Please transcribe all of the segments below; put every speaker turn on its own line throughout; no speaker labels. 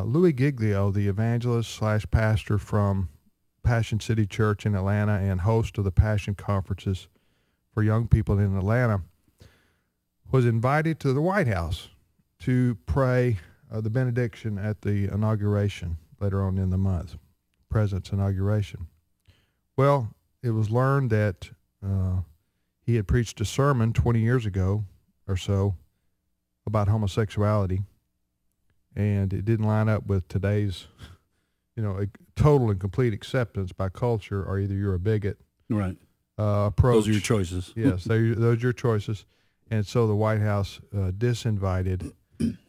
Louis Giglio, the evangelist slash pastor from Passion City Church in Atlanta and host of the Passion Conferences for young people in Atlanta, was invited to the White House to pray the benediction at the inauguration later on in the month, President's inauguration. Well, it was learned that he had preached a sermon 20 years ago or so about homosexuality, and it didn't line up with today's, a total and complete acceptance by culture, or either you're a bigot,
right?
Approach.
Those are your choices.
Yes, those are your choices. And so the White House disinvited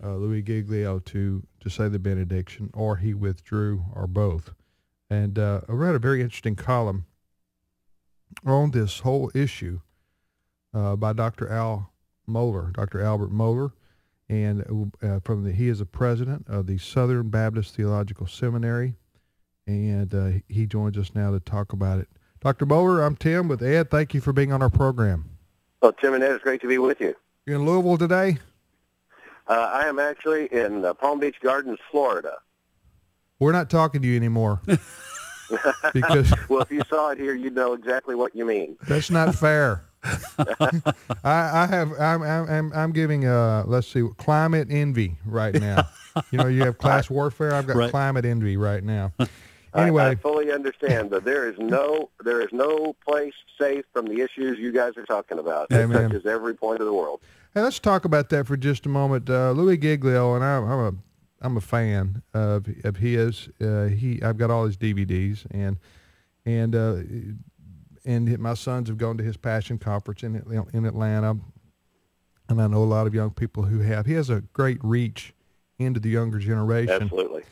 Louis Giglio to say the benediction, or he withdrew, or both. And I read a very interesting column on this whole issue by Dr. Albert Mohler, and he is a president of the Southern Baptist Theological Seminary, and he joins us now to talk about it. Dr. Mohler, I'm Tim with Ed. Thank you for being on our program.
Well, Tim and Ed, it's great to be with you.
You're in Louisville today?
I am actually in Palm Beach Gardens, Florida.
We're not talking to you anymore. Because
well, if you saw it here, you'd know exactly what you mean.
That's not fair. I'm giving let's see, climate envy right now. You have class warfare. I've got climate envy right now. Anyway,
I fully understand, but there is no place safe from the issues you guys are talking about. It touches every point of the world.
Hey, let's talk about that for just a moment. Louis Giglio, and I'm a fan of his. I've got all his DVDs, and my sons have gone to his Passion Conference in Atlanta, and I know a lot of young people who have. He has a great reach into the younger generation.
Absolutely.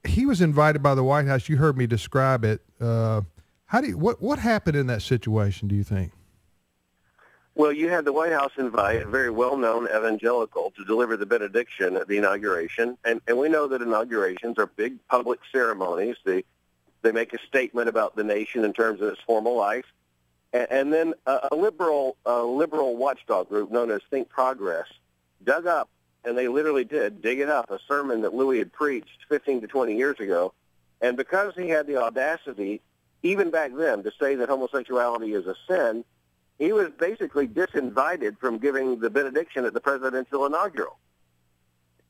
He was invited by the White House. You heard me describe it. What happened in that situation, do you think?
Well, you had the White House invite a very well-known evangelical to deliver the benediction at the inauguration, and we know that inaugurations are big public ceremonies. They make a statement about the nation in terms of its formal life, and then a liberal watchdog group known as Think Progress dug up, and they literally did dig it up, a sermon that Louis had preached 15 to 20 years ago, and because he had the audacity, even back then, to say that homosexuality is a sin, he was basically disinvited from giving the benediction at the presidential inaugural.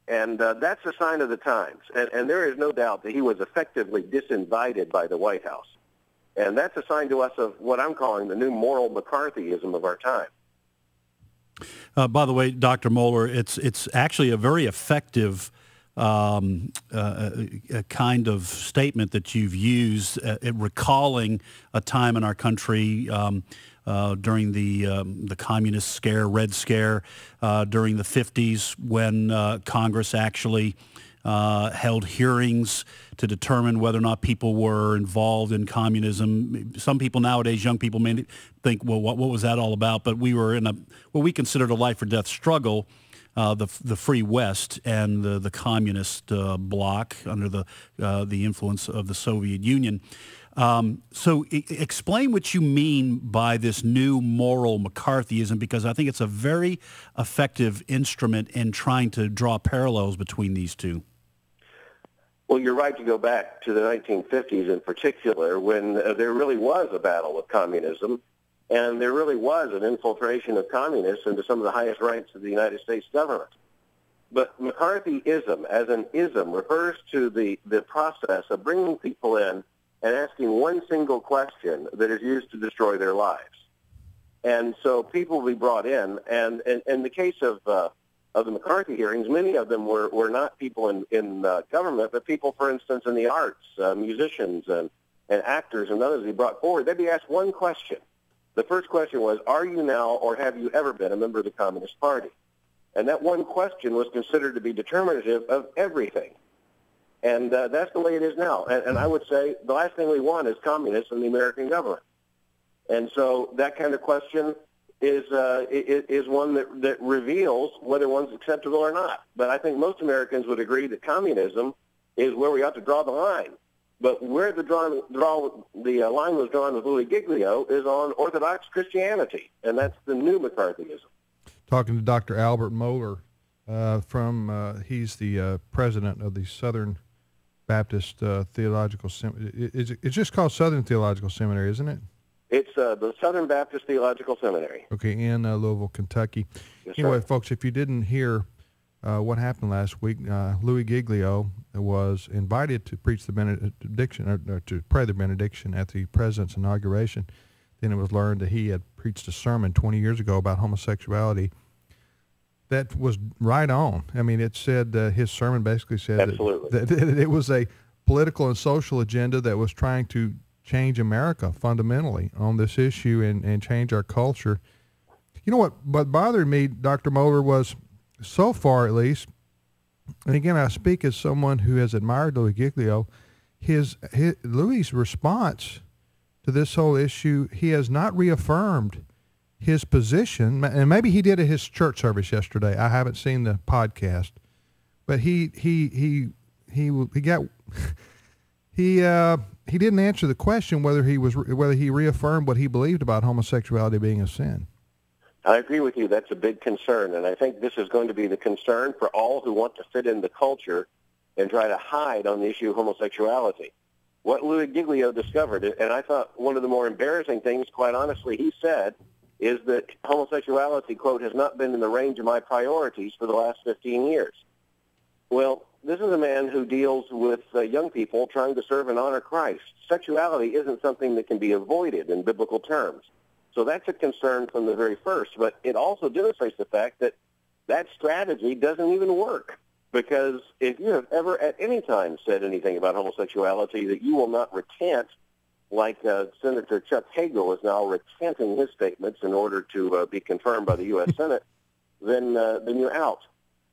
And that's a sign of the times. And there is no doubt that he was effectively disinvited by the White House. And that's a sign to us of what I'm calling the new moral McCarthyism of our time.
By the way, Dr. Mohler, it's actually a very effective a kind of statement that you've used, recalling a time in our country during the communist scare, Red Scare, during the 50s, when Congress actually held hearings to determine whether or not people were involved in communism. Some people nowadays, young people, may think, well, what was that all about? But we were in what we considered a life or death struggle, the free West and the communist bloc under the influence of the Soviet Union. So explain what you mean by this new moral McCarthyism, because I think it's a very effective instrument in trying to draw parallels between these two.
Well, you're right to go back to the 1950s in particular, when there really was a battle with communism, and there really was an infiltration of communists into some of the highest ranks of the United States government. But McCarthyism, as an ism, refers to the process of bringing people in and asking one single question that is used to destroy their lives. And so people will be brought in, and in the case of the McCarthy hearings, many of them were not people in government, but people, for instance, in the arts, musicians and actors and others he brought forward. They'd be asked one question. The first question was, are you now or have you ever been a member of the Communist Party? And that one question was considered to be determinative of everything. And that's the way it is now. And I would say the last thing we want is communists in the American government. And so that kind of question is one that reveals whether one's acceptable or not. But I think most Americans would agree that communism is where we ought to draw the line. But where the line was drawn with Louis Giglio is on Orthodox Christianity, and that's the new McCarthyism.
Talking to Dr. Albert Mohler He's the president of the Southern Baptist Theological Seminary. It's just called Southern Theological Seminary, isn't it?
It's the Southern Baptist Theological Seminary.
Okay, in Louisville, Kentucky.
Yes,
anyway,
sir.
folks, if you didn't hear what happened last week, Louis Giglio was invited to preach the benediction, or to pray the benediction at the president's inauguration. Then it was learned that he had preached a sermon 20 years ago about homosexuality. That was right on. I mean, it said, his sermon basically said that it was a political and social agenda that was trying to change America fundamentally on this issue and change our culture. You know what bothered me, Dr. Mohler, was, so far at least, and again, I speak as someone who has admired Louis Giglio, Louis' response to this whole issue, he has not reaffirmed his position, and maybe he did at his church service yesterday. I haven't seen the podcast, but he didn't answer the question whether he reaffirmed what he believed about homosexuality being a sin.
I agree with you. That's a big concern, and I think this is going to be the concern for all who want to fit in the culture and try to hide on the issue of homosexuality. What Louis Giglio discovered, and I thought one of the more embarrassing things, quite honestly, he said, is that homosexuality, quote, has not been in the range of my priorities for the last 15 years. Well, this is a man who deals with young people trying to serve and honor Christ. Sexuality isn't something that can be avoided in biblical terms. So that's a concern from the very first, but it also demonstrates the fact that that strategy doesn't even work. Because if you have ever at any time said anything about homosexuality that you will not recant, like Senator Chuck Hagel is now recanting his statements in order to be confirmed by the U.S. Senate, then you're out.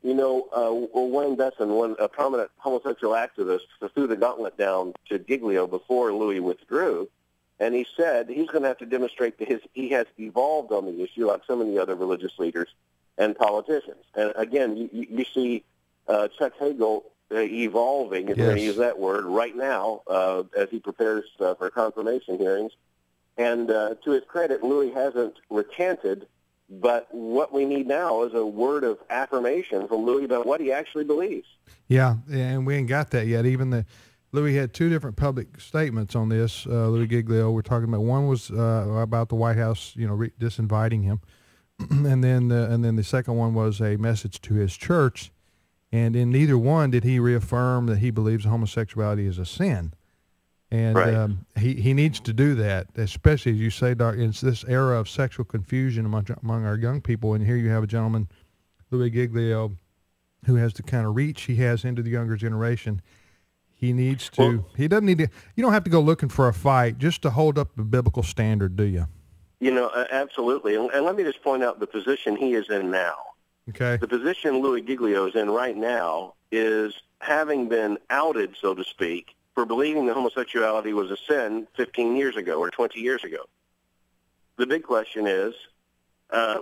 You know, Wayne Besson, a prominent homosexual activist, threw the gauntlet down to Giglio before Louis withdrew, and he said he's going to have to demonstrate that he has evolved on the issue like so many other religious leaders and politicians. And again, you see Chuck Hagel evolving, if we're going to use that word, right now as he prepares for confirmation hearings. And to his credit, Louis hasn't recanted, but what we need now is a word of affirmation from Louis about what he actually believes. Yeah,
and we ain't got that yet. Louis had two different public statements on this. Louis Giglio, we're talking about. One was about the White House, disinviting him, and then the second one was a message to his church. And in neither one did he reaffirm that he believes homosexuality is a sin. And
right.
He needs to do that, especially, as you say, Doc, in this era of sexual confusion among our young people. And here you have a gentleman, Louis Giglio, who has the kind of reach he has into the younger generation. He needs to, he doesn't need to, you don't have to go looking for a fight just to hold up the biblical standard, do you?
Absolutely. And let me just point out the position he is in now.
Okay.
The position Louis Giglio is in right now is having been outed, so to speak, for believing that homosexuality was a sin 15 years ago or 20 years ago. The big question is,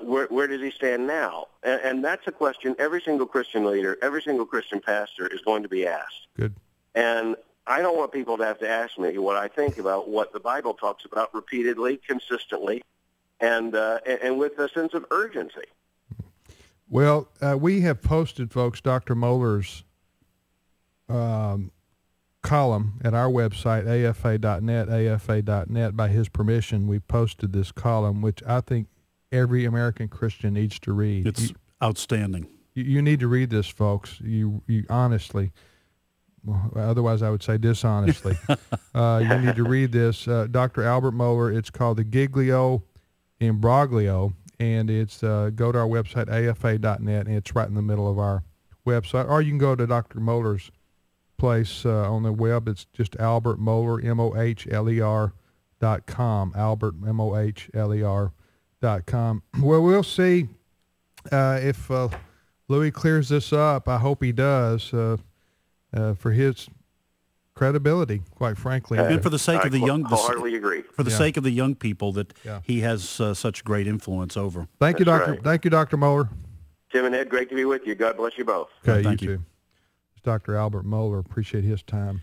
where does he stand now? And that's a question every single Christian leader, every single Christian pastor is going to be asked.
Good.
And I don't want people to have to ask me what I think about what the Bible talks about repeatedly, consistently, and with a sense of urgency.
Well, we have posted, folks, Dr. Mohler's column at our website, afa.net. By his permission, we posted this column, which I think every American Christian needs to read.
It's outstanding.
You need to read this, folks. You honestly, well, otherwise I would say dishonestly. You need to read this. Dr. Albert Mohler, it's called The Giglio Imbroglio. And it's go to our website, afa.net, and it's right in the middle of our website. Or you can go to Dr. Mohler's place on the web. It's just Albert Mohler, Mohler.com, Albert, Mohler.com. Well, we'll see if Louis clears this up. I hope he does for his credibility, quite frankly.
And for the sake of the young,
wholeheartedly agree.
For the sake of the young people that he has such great influence over.
Thank you, Doctor.
Right.
Thank you, Dr. Mohler.
Tim and Ed, great to be with you. God bless you both.
Okay,
thank you.
Too. It's Dr. Albert Mohler. Appreciate his time.